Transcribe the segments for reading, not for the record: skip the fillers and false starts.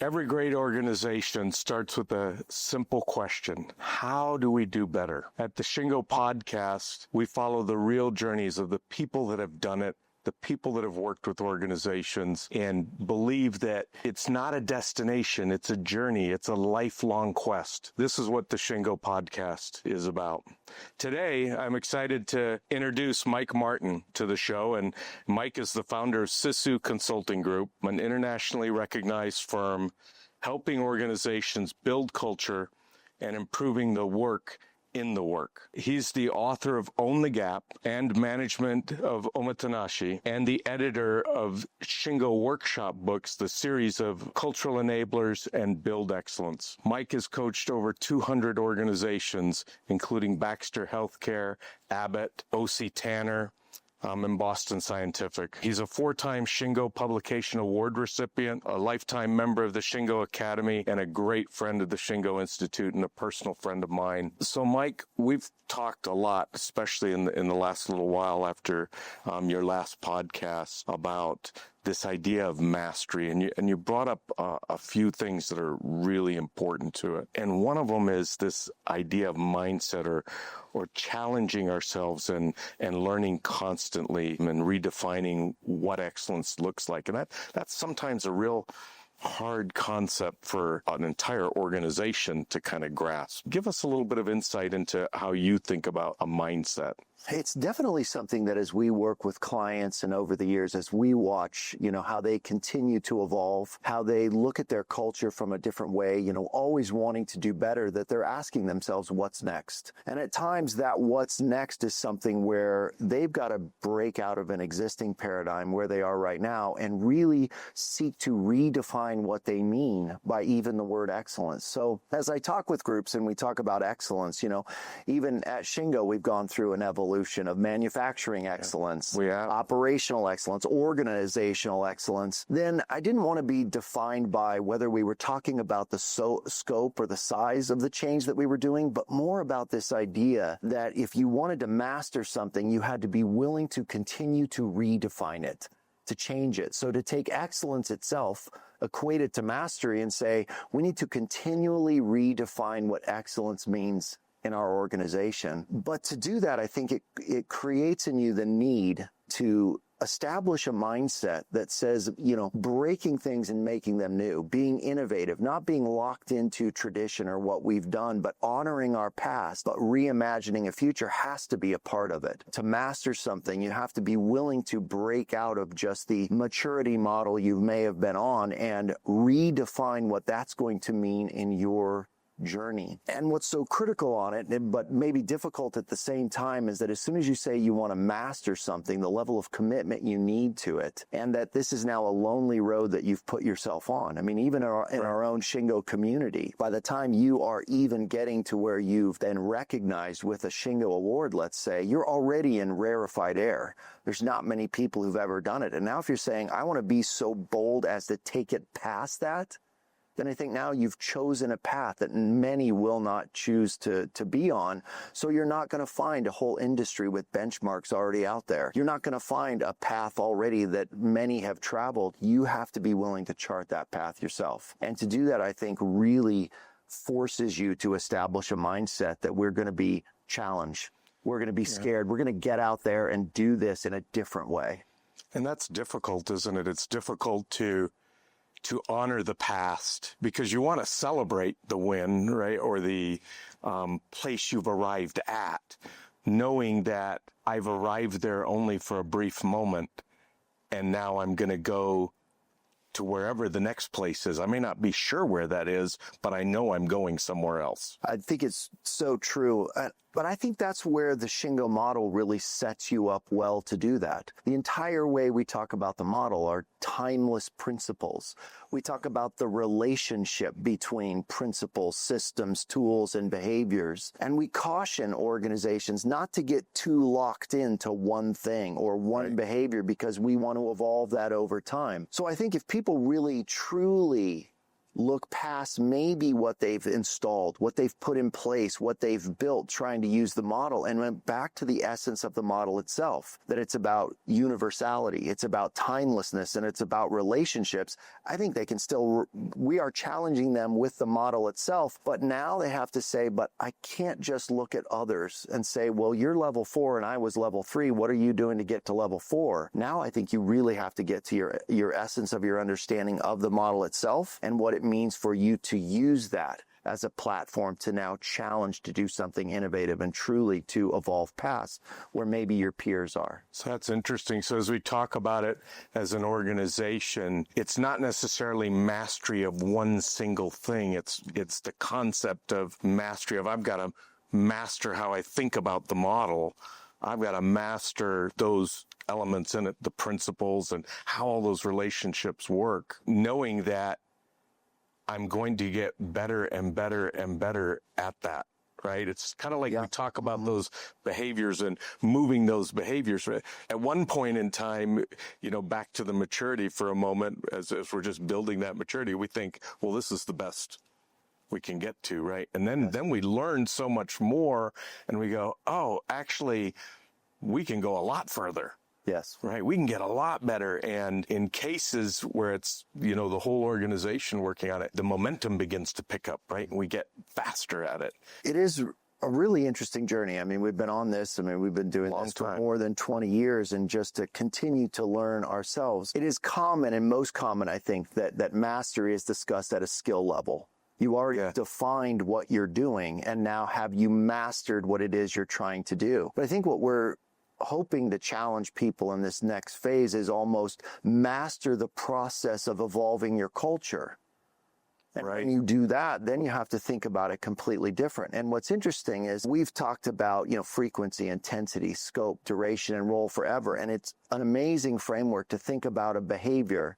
Every great organization starts with a simple question. How do we do better? At the Shingo podcast, we follow the real journeys of the people that have done it, the people that have worked with organizations, and believe that it's not a destination, it's a journey, it's a lifelong quest. This is what the Shingo podcast is about. Today, I'm excited to introduce Mike Martyn to the show, and Mike is the founder of Sisu Consulting Group, an internationally recognized firm helping organizations build culture and improving the work in the work. He's the author of Own the Gap and Management of Omotenashi, and the editor of Shingo Workshop Books, the series of cultural enablers and build excellence. Mike has coached over 200 organizations, including Baxter Healthcare, Abbott, O.C. Tanner, and Boston Scientific. He's a 4-time Shingo Publication Award recipient, a lifetime member of the Shingo Academy, and a great friend of the Shingo Institute and a personal friend of mine. So, Mike, we've talked a lot, especially in the last little while after your last podcast, about this idea of mastery, and you brought up a few things that are really important to it. And one of them is this idea of mindset, or challenging ourselves and learning constantly and redefining what excellence looks like. And that's sometimes a real hard concept for an entire organization to kind of grasp. Give us a little bit of insight into how you think about a mindset. It's definitely something that as we work with clients and over the years, as we watch, how they continue to evolve, how they look at their culture from a different way, always wanting to do better, that they're asking themselves what's next. And at times that what's next is something where they've got to break out of an existing paradigm where they are right now and really seek to redefine what they mean by even the word excellence. So as I talk with groups and we talk about excellence, even at Shingo, we've gone through an evolution of manufacturing excellence, operational excellence, organizational excellence. Then I didn't want to be defined by whether we were talking about the scope or the size of the change that we were doing, but more about this idea that if you wanted to master something, you had to be willing to continue to redefine it, to change it. So to take excellence itself, equate it to mastery and say, we need to continually redefine what excellence means in our organization. But to do that, I think it creates in you the need to establish a mindset that says, breaking things and making them new, being innovative, not being locked into tradition or what we've done, but honoring our past, but reimagining a future has to be a part of it. To master something, you have to be willing to break out of just the maturity model you may have been on and redefine what that's going to mean in your journey. And what's so critical on it, but maybe difficult at the same time, is that as soon as you say you want to master something, the level of commitment you need to it, and that this is now a lonely road that you've put yourself on. I mean, even in our own Shingo community, by the time you are even getting to where you've been recognized with a Shingo award, let's say, you're already in rarefied air. There's not many people who've ever done it. And now if you're saying, I want to be so bold as to take it past that, then I think now you've chosen a path that many will not choose to be on. So you're not going to find a whole industry with benchmarks already out there. You're not going to find a path already that many have traveled. You have to be willing to chart that path yourself. And to do that, I think, really forces you to establish a mindset that we're going to be challenged. We're going to be scared. We're going to get out there and do this in a different way. And that's difficult, isn't it? It's difficult to honor the past because you want to celebrate the win, right? Or the place you've arrived at, knowing that I've arrived there only for a brief moment and now I'm going to go to wherever the next place is. I may not be sure where that is, but I know I'm going somewhere else. I think it's so true. But I think that's where the Shingo model really sets you up well to do that. The entire way we talk about the model are timeless principles. We talk about the relationship between principles, systems, tools, and behaviors. And we caution organizations not to get too locked into one thing or one behavior because we want to evolve that over time. So I think if people really, truly look past maybe what they've installed, what they've put in place, what they've built, trying to use the model, and went back to the essence of the model itself, that it's about universality, it's about timelessness, and it's about relationships. I think they can still, we are challenging them with the model itself, but now they have to say, but I can't just look at others and say, well, you're level 4 and I was level 3. What are you doing to get to level 4? Now I think you really have to get to your essence of your understanding of the model itself and what it means for you to use that as a platform to now challenge to do something innovative and truly to evolve past where maybe your peers are. So that's interesting. So as we talk about it as an organization, it's not necessarily mastery of one single thing. It's the concept of mastery of, I've got to master how I think about the model. I've got to master those elements in it, the principles and how all those relationships work, knowing that I'm going to get better and better and better at that, right? It's kind of like we talk about those behaviors and moving those behaviors. At one point in time, back to the maturity for a moment, as we're just building that maturity, we think, well, this is the best we can get to, right? And then we learn so much more and we go, oh, actually, we can go a lot further. Yes. Right. We can get a lot better. And in cases where it's, the whole organization working on it, the momentum begins to pick up, right? And we get faster at it. It is a really interesting journey. I mean, we've been on this. I mean, we've been doing this for more than 20 years, and just to continue to learn ourselves. It is common and most common, I think, that mastery is discussed at a skill level. You already defined what you're doing, and now have you mastered what it is you're trying to do? But I think what we're hoping to challenge people in this next phase is almost master the process of evolving your culture. And when you do that, then you have to think about it completely different. And what's interesting is we've talked about, frequency, intensity, scope, duration, and role forever. And it's an amazing framework to think about a behavior,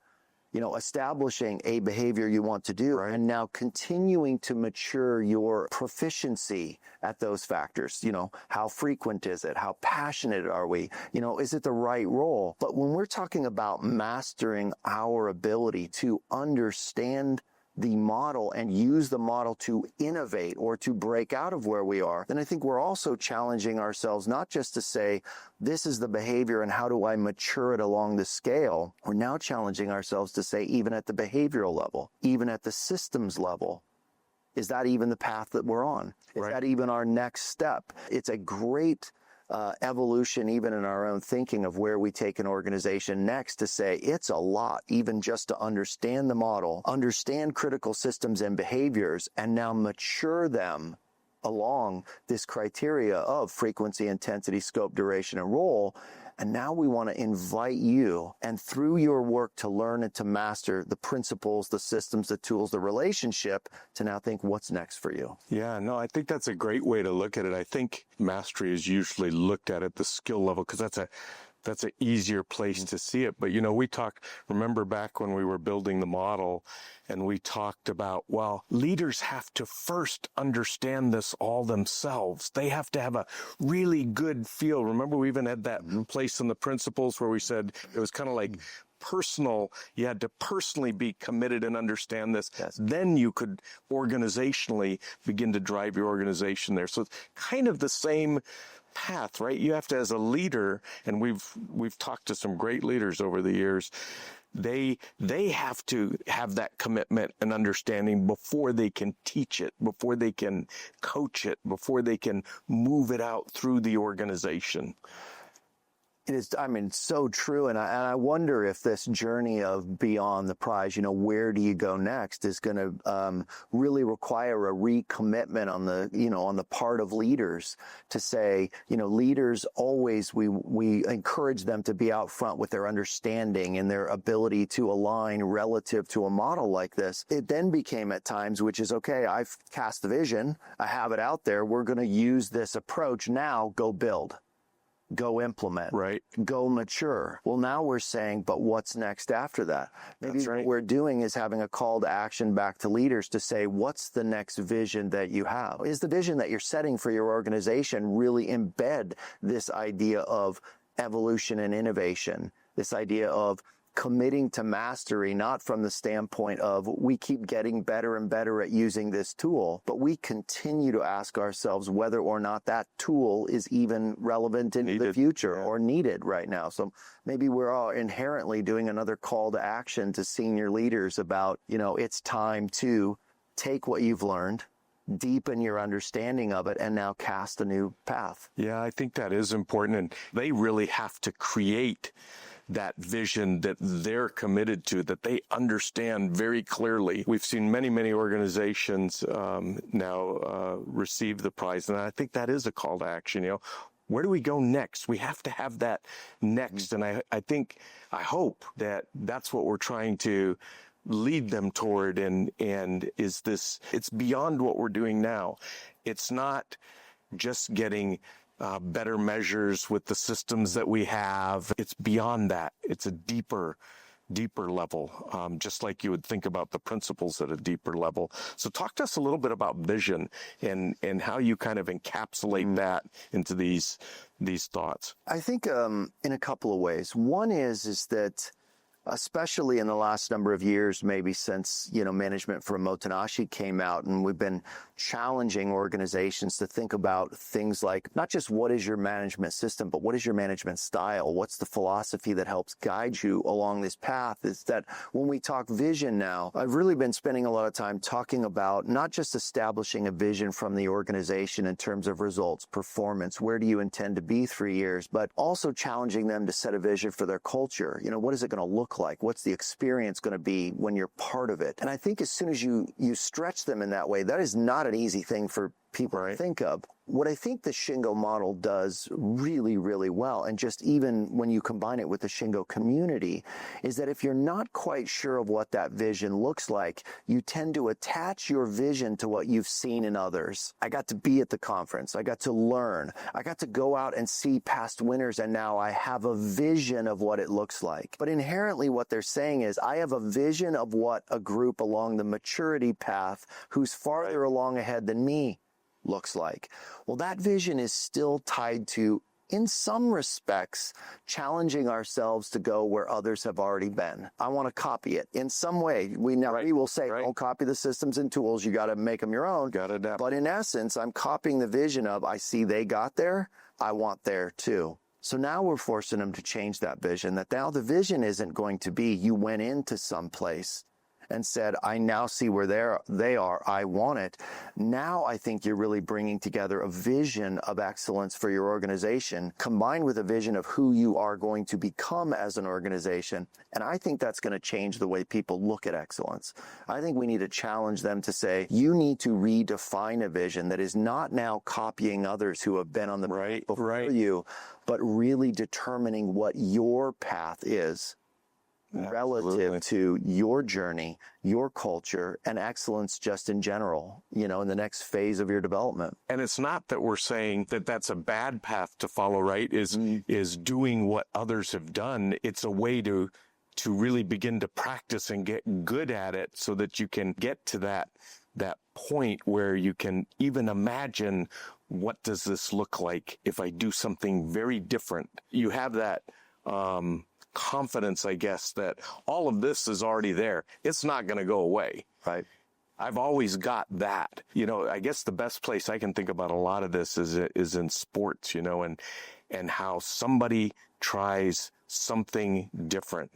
establishing a behavior you want to do, and now continuing to mature your proficiency at those factors. How frequent is it? How passionate are we? Is it the right role? But when we're talking about mastering our ability to understand the model and use the model to innovate or to break out of where we are, then I think we're also challenging ourselves not just to say, this is the behavior and how do I mature it along the scale? We're now challenging ourselves to say, even at the behavioral level, even at the systems level, is that even the path that we're on? Is that even our next step? It's a great evolution, even in our own thinking of where we take an organization next, to say it's a lot, even just to understand the model, understand critical systems and behaviors, and now mature them along this criteria of frequency, intensity, scope, duration, and role. And now we want to invite you, and through your work to learn and to master the principles, the systems, the tools, the relationship, to now think what's next for you. Yeah, no, I think that's a great way to look at it. I think mastery is usually looked at the skill level, because that's an easier place to see it. But, we remember back when we were building the model, and we talked about, well, leaders have to first understand this all themselves. They have to have a really good feel. Remember, we even had that place in the principles where we said it was kind of like personal. You had to personally be committed and understand this. Yes. Then you could organizationally begin to drive your organization there. So it's kind of the same path, right? You have to, as a leader, and we've talked to some great leaders over the years, they have to have that commitment and understanding before they can teach it, before they can coach it, before they can move it out through the organization. It is, so true. And I wonder if this journey of beyond the prize, where do you go next, is going to really require a recommitment on the part of leaders to say, leaders always, we encourage them to be out front with their understanding and their ability to align relative to a model like this. It then became at times, which is, okay, I've cast the vision, I have it out there, we're going to use this approach, now go build. Go implement, go mature. Well, now we're saying, but what's next after that? Maybe what we're doing is having a call to action back to leaders to say, what's the next vision that you have? Is the vision that you're setting for your organization really embed this idea of evolution and innovation, this idea of committing to mastery, not from the standpoint of we keep getting better and better at using this tool, but we continue to ask ourselves whether or not that tool is even relevant in the future or needed right now. So maybe we're all inherently doing another call to action to senior leaders about, it's time to take what you've learned, deepen your understanding of it, and now cast a new path. Yeah, I think that is important. And they really have to create that vision that they're committed to, that they understand very clearly. We've seen many, many organizations now receive the prize, and I think that is a call to action. Where do we go next? We have to have that next, and I hope that that's what we're trying to lead them toward, and it's beyond what we're doing now. It's not just getting better measures with the systems that we have. It's beyond that. It's a deeper level, just like you would think about the principles at a deeper level. So talk to us a little bit about vision and how you kind of encapsulate that into these thoughts. I think in a couple of ways. One is that especially in the last number of years, maybe since, management from Motonashi came out, and we've been challenging organizations to think about things like not just what is your management system, but what is your management style? What's the philosophy that helps guide you along this path? Is that when we talk vision now, I've really been spending a lot of time talking about not just establishing a vision from the organization in terms of results, performance, where do you intend to be 3 years, but also challenging them to set a vision for their culture. What is it going to look like? What's the experience going to be when you're part of it? And I think as soon as you stretch them in that way, that is not an easy thing for people to think of. What I think the Shingo model does really, really well, and just even when you combine it with the Shingo community, is that if you're not quite sure of what that vision looks like, you tend to attach your vision to what you've seen in others. I got to be at the conference. I got to learn. I got to go out and see past winners, and now I have a vision of what it looks like. But inherently what they're saying is, I have a vision of what a group along the maturity path who's farther along ahead than me looks like. Well, that vision is still tied to, in some respects, challenging ourselves to go where others have already been. I want to copy it in some way. We will say, don't copy the systems and tools. You got to make them your own. Got to adapt. But in essence, I'm copying the vision of, I see they got there, I want there too. So now we're forcing them to change that vision, that now the vision isn't going to be, you went into some place and said, I now see where they are, I want it. Now I think you're really bringing together a vision of excellence for your organization, combined with a vision of who you are going to become as an organization. And I think that's going to change the way people look at excellence. I think we need to challenge them to say, you need to redefine a vision that is not now copying others who have been on the path before you, but really determining what your path is. Relative to your journey, your culture, and excellence just in general, in the next phase of your development. And it's not that we're saying that that's a bad path to follow, right? Is doing what others have done. It's a way to really begin to practice and get good at it so that you can get to that point where you can even imagine, what does this look like if I do something very different? You have that confidence, I guess, that all of this is already there. It's not going to go away. Right. I've always got that. I guess the best place I can think about a lot of this is in sports, and how somebody tries something different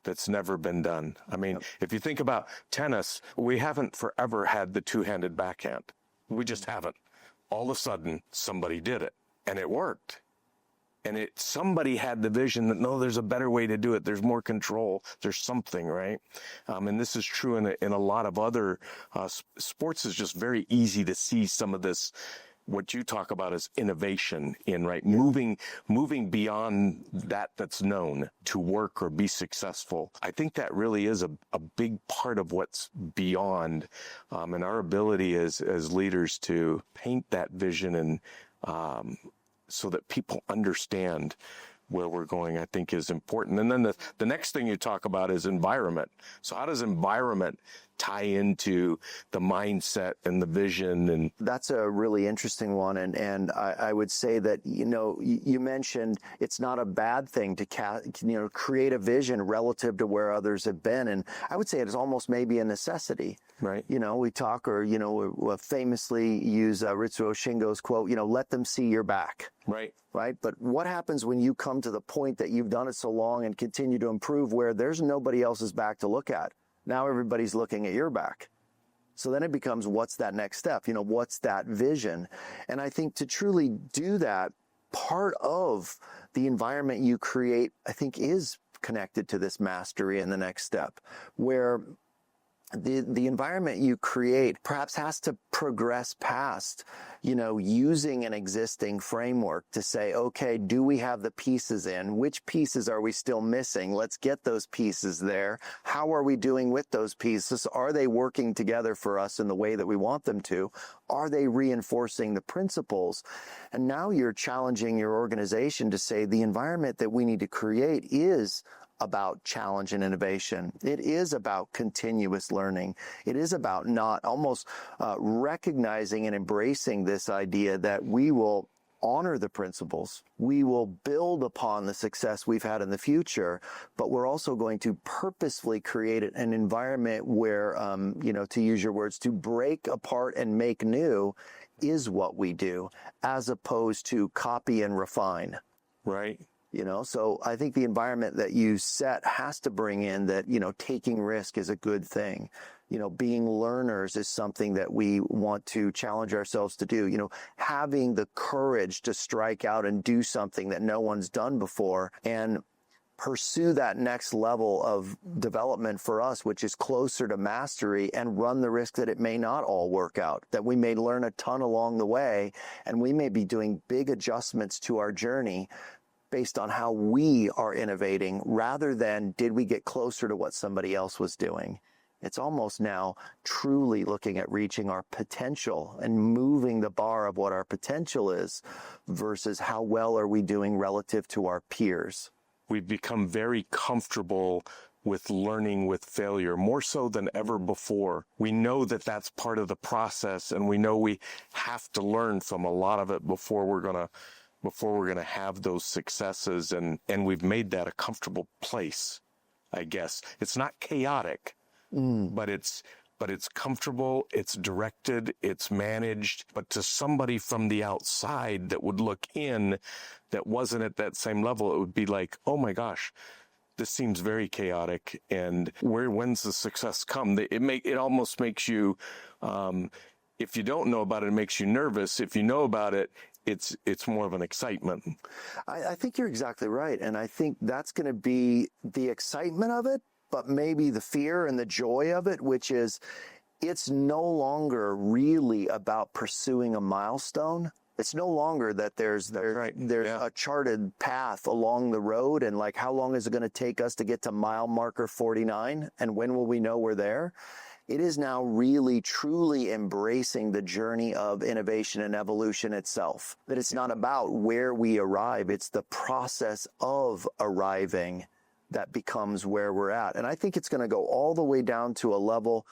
that's never been done. I mean, if you think about tennis, we haven't forever had the two-handed backhand. We just haven't. All of a sudden, somebody did it, and it worked. And somebody had the vision that, no, there's a better way to do it. There's more control. There's something, right? And this is true in a lot of other sports. Is just very easy to see some of this, what you talk about as innovation moving beyond that's known to work or be successful. I think that really is a big part of what's beyond, and our ability as leaders to paint that vision and so that people understand where we're going, I think is important. And then the next thing you talk about is environment. So how does environment tie into the mindset and the vision. And that's a really interesting one. And I would say that, you mentioned it's not a bad thing to, create a vision relative to where others have been. And I would say it is almost maybe a necessity. Right. We talk or, we famously use Ritsuo Shingo's quote, let them see your back. Right. Right. But what happens when you come to the point that you've done it so long and continue to improve where there's nobody else's back to look at? Now everybody's looking at your back. So then it becomes, what's that next step? What's that vision? And I think to truly do that, part of the environment you create, I think, is connected to this mastery and the next step, where the environment you create perhaps has to progress past, using an existing framework to say, okay, do we have the pieces in? Which pieces are we still missing? Let's get those pieces there. How are we doing with those pieces? Are they working together for us in the way that we want them to? Are they reinforcing the principles? And now you're challenging your organization to say the environment that we need to create is about challenge and innovation. It is about continuous learning. It is about not almost recognizing and embracing this idea that we will honor the principles. We will build upon the success we've had in the future, but we're also going to purposefully create an environment where, to use your words, to break apart and make new is what we do, as opposed to copy and refine. Right. So I think the environment that you set has to bring in that, taking risk is a good thing. Being learners is something that we want to challenge ourselves to do. Having the courage to strike out and do something that no one's done before and pursue that next level of development for us, which is closer to mastery, and run the risk that it may not all work out, that we may learn a ton along the way, and we may be doing big adjustments to our journey based on how we are innovating rather than did we get closer to what somebody else was doing. It's almost now truly looking at reaching our potential and moving the bar of what our potential is versus how well are we doing relative to our peers. We've become very comfortable with learning with failure, more so than ever before. We know that that's part of the process, and we know we have to learn from a lot of it before we're going to have those successes, and we've made that a comfortable place, I guess. It's not chaotic, but it's comfortable, it's directed, it's managed. But to somebody from the outside that would look in, that wasn't at that same level, it would be like, oh my gosh, this seems very chaotic. And when's the success come? It almost makes you, if you don't know about it, it makes you nervous. If you know about it, it's more of an excitement. I think you're exactly right. And I think that's going to be the excitement of it, but maybe the fear and the joy of it, which is it's no longer really about pursuing a milestone. It's no longer that there's a charted path along the road and like, how long is it going to take us to get to mile marker 49? And when will we know we're there? It is now really, truly embracing the journey of innovation and evolution itself. That it's not about where we arrive. It's the process of arriving that becomes where we're at. And I think it's going to go all the way down to a level,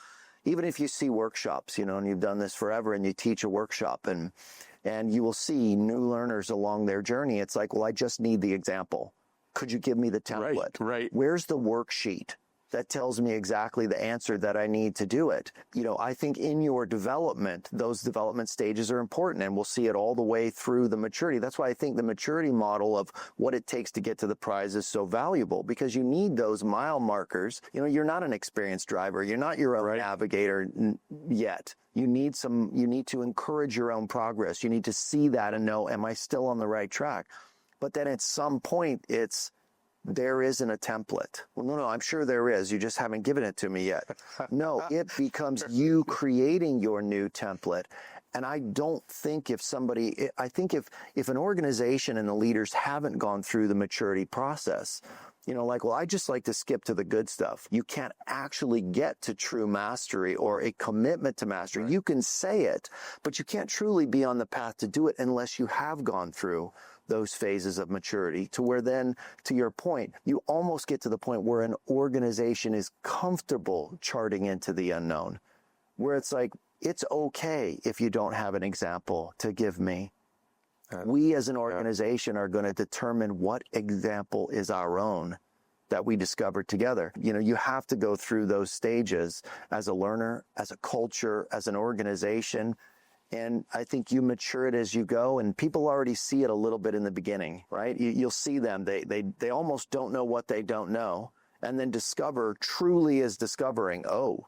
even if you see workshops, and you've done this forever and you teach a workshop and you will see new learners along their journey. It's like, well, I just need the example. Could you give me the template? Right. Where's the worksheet that tells me exactly the answer that I need to do it? I think in your development, those development stages are important, and we'll see it all the way through the maturity. That's why I think the maturity model of what it takes to get to the prize is so valuable, because you need those mile markers. You're not an experienced driver. You're not your own navigator yet. You need to encourage your own progress. You need to see that and know, am I still on the right track? But then at some point, there isn't a template. Well, no, I'm sure there is. You just haven't given it to me yet. No, it becomes you creating your new template. And I don't think I think if an organization and the leaders haven't gone through the maturity process, I just like to skip to the good stuff. You can't actually get to true mastery or a commitment to mastery. Right. You can say it, but you can't truly be on the path to do it unless you have gone through those phases of maturity to where then, to your point, you almost get to the point where an organization is comfortable charting into the unknown, where it's like, it's okay if you don't have an example to give me. We as an organization are going to determine what example is our own that we discovered together. You know, you have to go through those stages as a learner, as a culture, as an organization. And I think you mature it as you go, and people already see it a little bit in the beginning, right? You'll see them. They almost don't know what they don't know, and then discover truly is discovering, oh,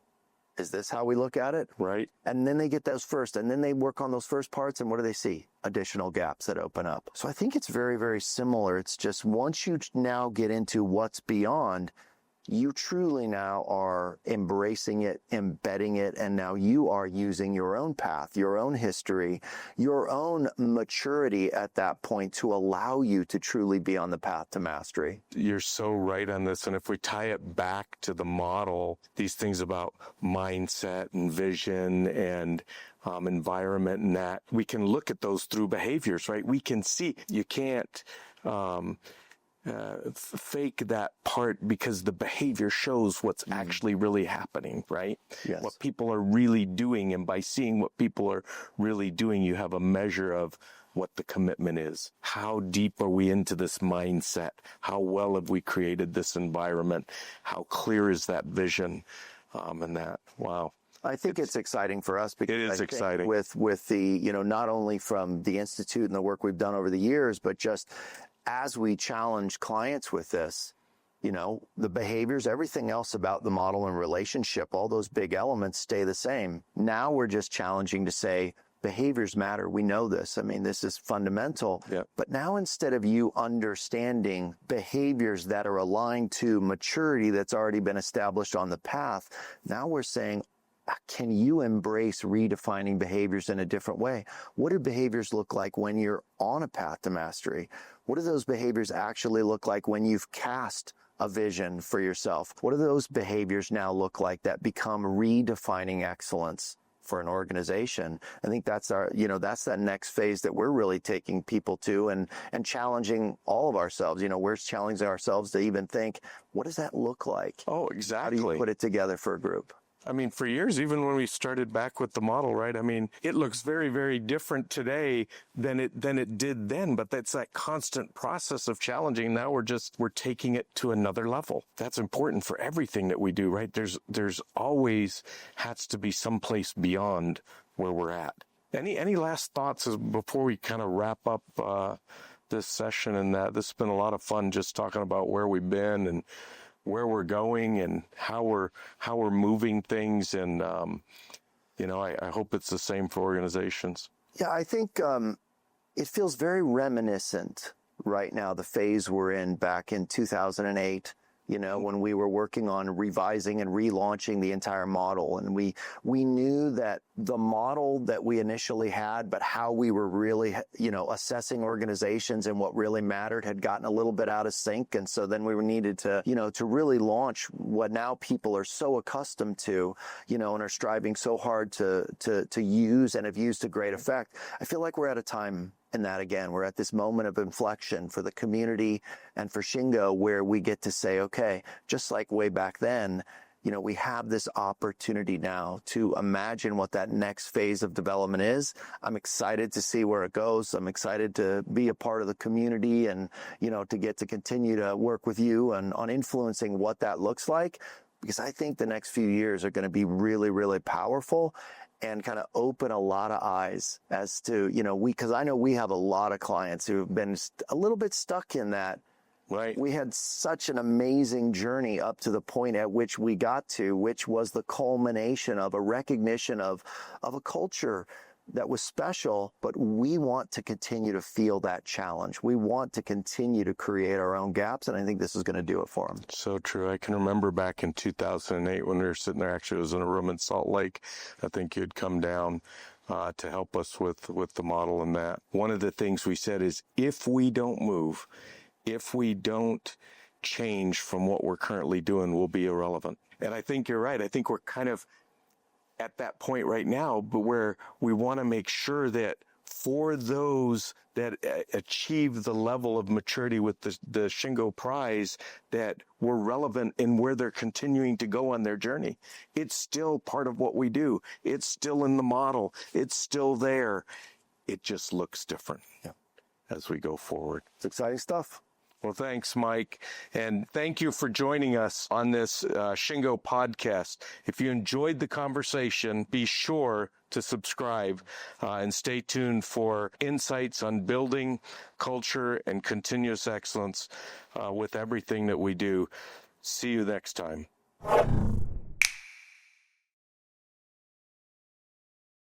is this how we look at it? Right. And then they get those first, and then they work on those first parts, and what do they see? Additional gaps that open up. So I think it's very, very similar. It's just once you now get into what's beyond, you truly now are embracing it, embedding it, and now you are using your own path, your own history, your own maturity at that point to allow you to truly be on the path to mastery. You're so right on this. And if we tie it back to the model, these things about mindset and vision and environment and that, we can look at those through behaviors, right? We can see you can't fake that part because the behavior shows what's actually really happening, right? Yes. What people are really doing. And by seeing what people are really doing, you have a measure of what the commitment is. How deep are we into this mindset? How well have we created this environment? How clear is that vision? And that, wow. I think it's exciting for us because it is exciting with the, you know, not only from the Institute and the work we've done over the years, but just as we challenge clients with this, you know, the behaviors, everything else about the model and relationship, all those big elements stay the same. Now we're just challenging to say, behaviors matter. We know this. I mean, this is fundamental. Yep. But now instead of you understanding behaviors that are aligned to maturity that's already been established on the path, now we're saying, can you embrace redefining behaviors in a different way? What do behaviors look like when you're on a path to mastery? What do those behaviors actually look like when you've cast a vision for yourself? What do those behaviors now look like that become redefining excellence for an organization? I think that's our, you know, that's that next phase that we're really taking people to and challenging all of ourselves. You know, we're challenging ourselves to even think, what does that look like? Oh, exactly. How do you put it together for a group? I mean, for years, even when we started back with the model, right? I mean, it looks very, very different today than it did then, but that's that constant process of challenging. Now we're taking it to another level. That's important for everything that we do, right? There's always has to be someplace beyond where we're at. Any last thoughts before we kind of wrap up this session? And that this has been a lot of fun just talking about where we've been and where we're going and how we're moving things. And, you know, I hope it's the same for organizations. Yeah, I think it feels very reminiscent right now, the phase we're in back in 2008, you know, when we were working on revising and relaunching the entire model. And we knew that the model that we initially had, but how we were really, you know, assessing organizations and what really mattered had gotten a little bit out of sync. And so then we needed to, you know, to really launch what now people are so accustomed to, you know, and are striving so hard to use and have used to great effect. I feel like we're at a time in that again. We're at this moment of inflection for the community and for Shingo where we get to say, okay, just like way back then, you know, we have this opportunity now to imagine what that next phase of development is. I'm excited to see where it goes. I'm excited to be a part of the community and, you know, to get to continue to work with you and on influencing what that looks like, because I think the next few years are going to be really, really powerful and kind of open a lot of eyes as to, you know, because I know we have a lot of clients who have been a little bit stuck in that. Right. We had such an amazing journey up to the point at which we got to, which was the culmination of a recognition of a culture that was special, but we want to continue to feel that challenge. We want to continue to create our own gaps, and I think this is going to do it for them. So true. I can remember back in 2008 when we were sitting there, actually it was in a room in Salt Lake. I think you'd come down to help us with the model and that. One of the things we said is if we don't move, if we don't change from what we're currently doing, we'll be irrelevant. And I think you're right. I think we're kind of at that point right now, but where we want to make sure that for those that achieve the level of maturity with the Shingo Prize that were relevant in where they're continuing to go on their journey. It's still part of what we do. It's still in the model. It's still there. It just looks different as we go forward. It's exciting stuff. Well, thanks, Mike. And thank you for joining us on this Shingo podcast. If you enjoyed the conversation, be sure to subscribe and stay tuned for insights on building culture and continuous excellence with everything that we do. See you next time.